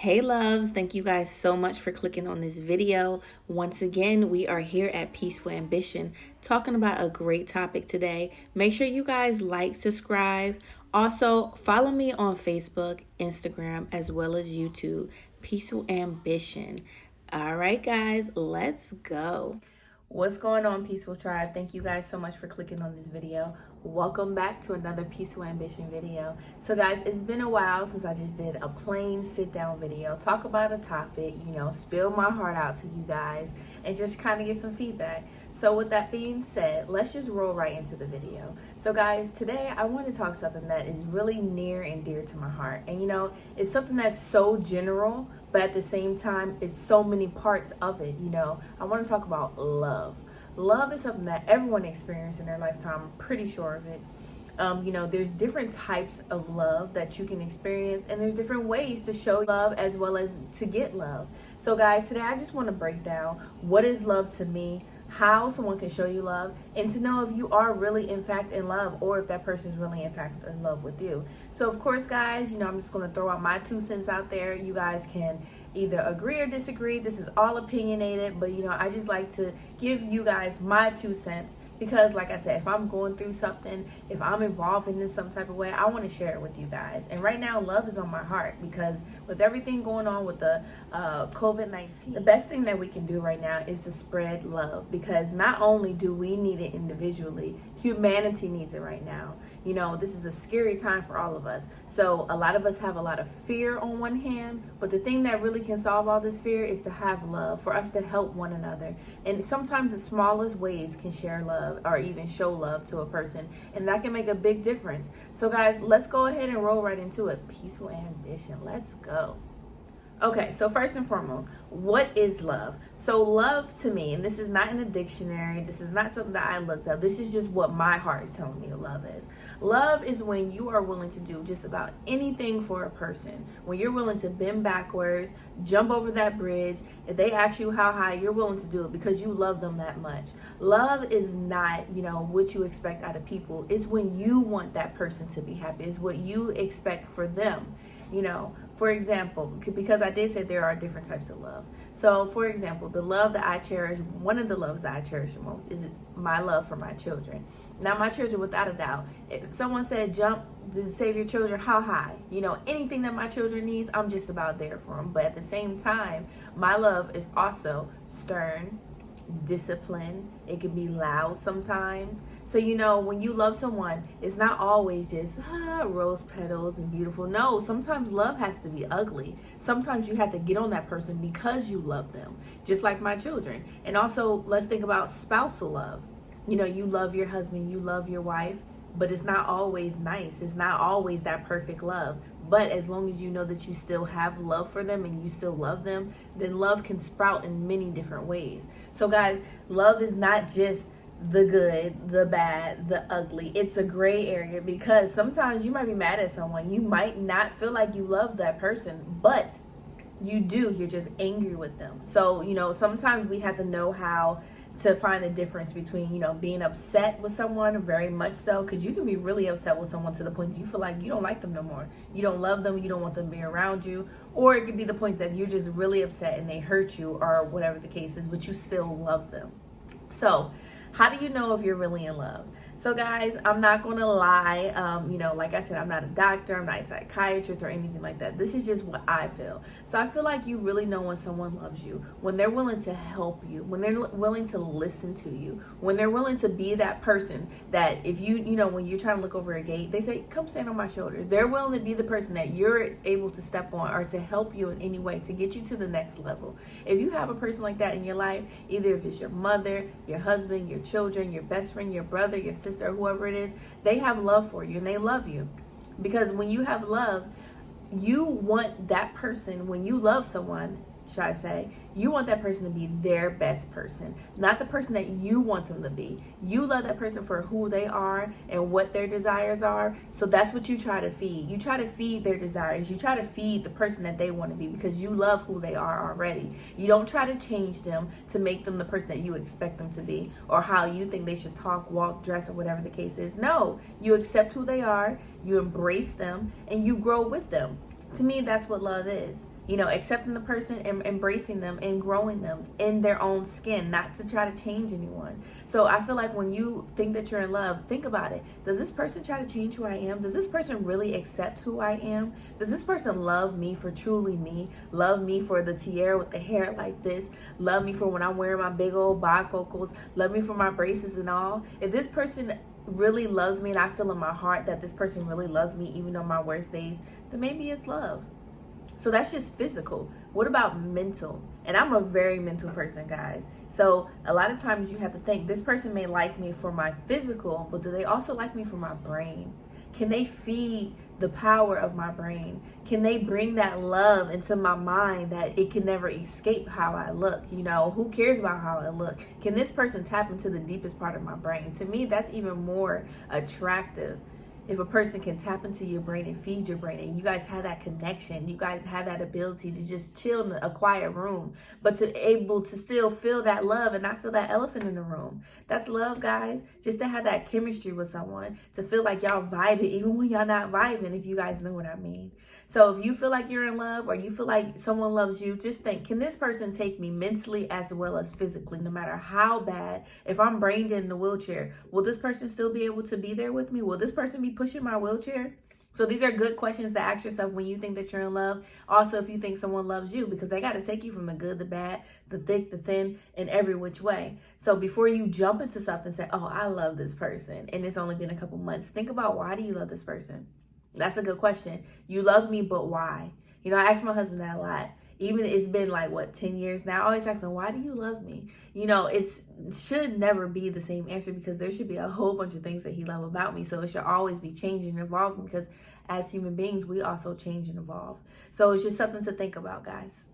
Hey loves, thank you guys so much for clicking on this video. Once again, we are here at Peaceful Ambition talking about a great topic today. Make sure you guys like, subscribe. Also, follow me on Facebook, Instagram, as well as YouTube. Peaceful Ambition. All right, guys, let's go. What's going on, Peaceful Tribe? Thank you guys so much for clicking on this video. Welcome back to another Peaceful Ambition video. So guys, it's been a while since I just did a plain sit down video, talk about a topic, spill my heart out to you guys and just kind of get some feedback. So with that being said, let's just roll right into the video. So guys, today I want to talk something that is really near and dear to my heart. And it's something that's so general, but at the same time, it's so many parts of it. I want to talk about love. Love is something that everyone experiences in their lifetime. I'm pretty sure of it. There's different types of love that you can experience, and there's different ways to show love as well as to get love. So guys, today I just want to break down what is love to me, how someone can show you love, and to know if you are really in fact in love or if that person is really in fact in love with you. So of course, guys, I'm just going to throw out my 2 cents out there. You guys can either agree or disagree. This is all opinionated, but I just like to give you guys my 2 cents because, like I said, if I'm going through something, if I'm involved in this some type of way, I want to share it with you guys. And right now, love is on my heart because with everything going on with the COVID-19, the best thing that we can do right now is to spread love, because not only do we need it individually, humanity needs it right now. This is a scary time for all of us. So a lot of us have a lot of fear on one hand, but the thing that really can solve all this fear is to have love, for us to help one another. And sometimes the smallest ways can share love or even show love to a person, and that can make a big difference. So guys, let's go ahead and roll right into it. Peaceful Ambition, let's go. Okay, so first and foremost, what is love? So love to me, and this is not in a dictionary, this is not something that I looked up, this is just what my heart is telling me love is. Love is when you are willing to do just about anything for a person. When you're willing to bend backwards, jump over that bridge. If they ask you how high, you're willing to do it because you love them that much. Love is not, what you expect out of people. It's when you want that person to be happy. It's what you expect for them. For example, because I did say there are different types of love. So for example, the love that I cherish, one of the loves that I cherish the most is my love for my children. Now my children, without a doubt, if someone said jump to save your children, how high? Anything that my children needs, I'm just about there for them. But at the same time, my love is also stern, discipline. It can be loud sometimes. So when you love someone, it's not always just rose petals and beautiful. No, sometimes love has to be ugly. Sometimes you have to get on that person because you love them, just like my children. And also, let's think about spousal love. You love your husband, you love your wife, but it's not always nice. It's not always that perfect love. But as long as you know that you still have love for them and you still love them, then love can sprout in many different ways. So guys, love is not just the good, the bad, the ugly. It's a gray area, because sometimes you might be mad at someone. You might not feel like you love that person, but you do. You're just angry with them. So, sometimes we have to know how to find the difference between, being upset with someone, very much so, because you can be really upset with someone to the point you feel like you don't like them no more. You don't love them. You don't want them to be around you. Or it could be the point that you're just really upset and they hurt you or whatever the case is, but you still love them. So how do you know if you're really in love? So guys, I'm not going to lie. Like I said, I'm not a doctor. I'm not a psychiatrist or anything like that. This is just what I feel. So I feel like you really know when someone loves you, when they're willing to help you, when they're willing to listen to you, when they're willing to be that person that if when you're trying to look over a gate, they say, come stand on my shoulders. They're willing to be the person that you're able to step on or to help you in any way to get you to the next level. If you have a person like that in your life, either if it's your mother, your husband, your children, your best friend, your brother, your sister, or whoever it is, they have love for you and they love you. Because when you have love, you want that person, when you love someone, should I say, you want that person to be their best person, not the person that you want them to be. You love that person for who they are and what their desires are. So that's what you try to feed. You try to feed their desires. You try to feed the person that they want to be because you love who they are already. You don't try to change them to make them the person that you expect them to be or how you think they should talk, walk, dress, or whatever the case is. No, you accept who they are, you embrace them, and you grow with them. To me, that's what love is. You know, accepting the person and embracing them and growing them in their own skin, not to try to change anyone. So I feel like when you think that you're in love, think about it. Does this person try to change who I am? Does this person really accept who I am? Does this person love me for truly me? Love me for the tiara with the hair like this? Love me for when I'm wearing my big old bifocals? Love me for my braces and all? If this person really loves me and I feel in my heart that this person really loves me even on my worst days, then maybe it's love. So that's just physical. What about mental? And I'm a very mental person, guys. So a lot of times you have to think, this person may like me for my physical, but do they also like me for my brain? Can they feed the power of my brain? Can they bring that love into my mind that it can never escape how I look? You know, who cares about how I look? Can this person tap into the deepest part of my brain? To me, that's even more attractive. If a person can tap into your brain and feed your brain, and you guys have that connection, you guys have that ability to just chill in a quiet room, but to able to still feel that love and not feel that elephant in the room. That's love, guys. Just to have that chemistry with someone, to feel like y'all vibing even when y'all not vibing, if you guys know what I mean. So if you feel like you're in love or you feel like someone loves you, just think, can this person take me mentally as well as physically, no matter how bad? If I'm brain dead in the wheelchair, will this person still be able to be there with me? Will this person be pushing my wheelchair? So these are good questions to ask yourself when you think that you're in love. Also, if you think someone loves you, because they got to take you from the good, the bad, the thick, the thin, in every which way. So before you jump into something and say, oh, I love this person, and it's only been a couple months, think about, why do you love this person? That's a good question. You love me, but why? You know, I ask my husband that a lot. Even it's been like, 10 years now. I always ask him, why do you love me? You know, it should never be the same answer, because there should be a whole bunch of things that he loves about me. So it should always be changing and evolving, because as human beings, we also change and evolve. So it's just something to think about, guys.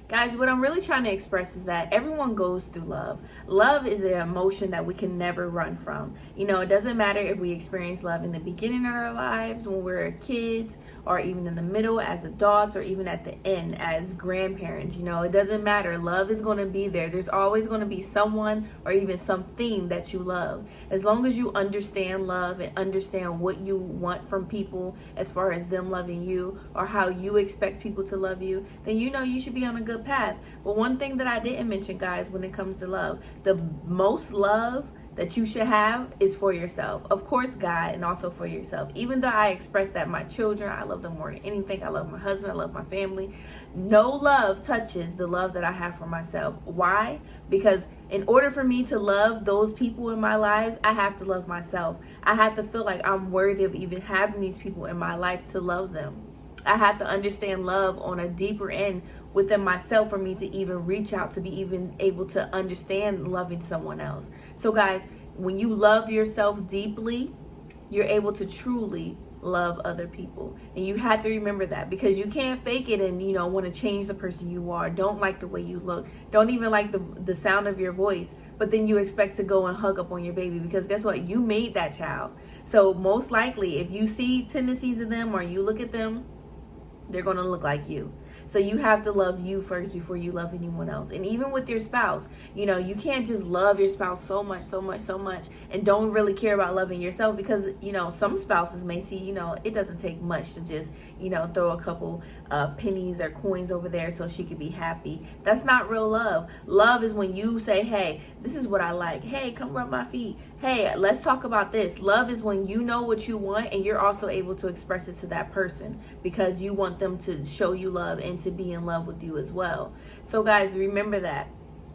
Guys, what I'm really trying to express is that everyone goes through love. Love is an emotion that we can never run from. You know, it doesn't matter if we experience love in the beginning of our lives, when we're kids, or even in the middle as adults, or even at the end as grandparents. You know, it doesn't matter. Love is going to be there. There's always going to be someone or even something that you love. As long as you understand love and understand what you want from people as far as them loving you or how you expect people to love you, then you know you should be on a good path. But one thing that I didn't mention, guys, when it comes to love, the most love that you should have is for yourself. Of course, God, and also for yourself. Even though I express that my children, I love them more than anything. I love my husband, I love my family. No love touches the love that I have for myself. Why? Because in order for me to love those people in my lives, I have to love myself. I have to feel like I'm worthy of even having these people in my life to love them. I have to understand love on a deeper end within myself for me to even reach out, to be even able to understand loving someone else. So guys, when you love yourself deeply, you're able to truly love other people. And you have to remember that, because you can't fake it and, you know, want to change the person you are. Don't like the way you look. Don't even like the sound of your voice. But then you expect to go and hug up on your baby, because guess what? You made that child. So most likely, if you see tendencies in them or you look at them, they're going to look like you. So you have to love you first before you love anyone else. And even with your spouse, you know, you can't just love your spouse so much and don't really care about loving yourself, because, you know, some spouses may see, you know, it doesn't take much to just, you know, throw a couple pennies or coins over there so she could be happy. That's not real love. Love is when you say, hey, this is what I like. Hey, come rub my feet. Hey, let's talk about this. Love is when you know what you want and you're also able to express it to that person, because you want them to show you love and to be in love with you as well. So guys, remember that.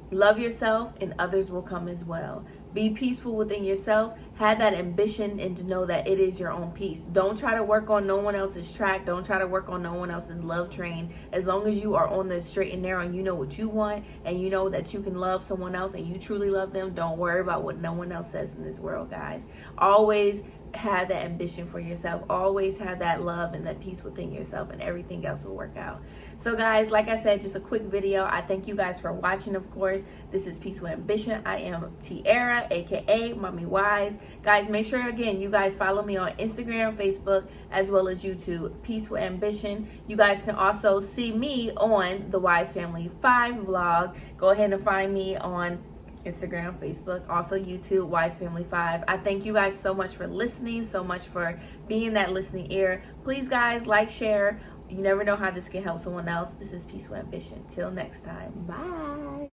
Love yourself and others will come as well. Be peaceful within yourself. Have that ambition and to know that it is your own peace. Don't try to work on no one else's track. Don't try to work on no one else's love train. As long as you are on the straight and narrow and you know what you want and you know that you can love someone else and you truly love them, don't worry about what no one else says in this world, guys. Always have that ambition for yourself. Always have that love and that peace within yourself, and everything else will work out. So guys, like I said, just a quick video. I thank you guys for watching. Of course, this is Peace with Ambition. I am Tiara, aka Mommy Wise. Guys, make sure again you guys follow me on Instagram, Facebook, as well as YouTube, Peace with Ambition. You guys can also see me on the Wise Family 5 vlog. Go ahead and find me on Instagram, Facebook, also YouTube, Wise Family 5. I thank you guys so much for listening, so much for being that listening ear. Please guys, like, share, You never know how this can help someone else. This is Peaceful Ambition. Till next time. Bye.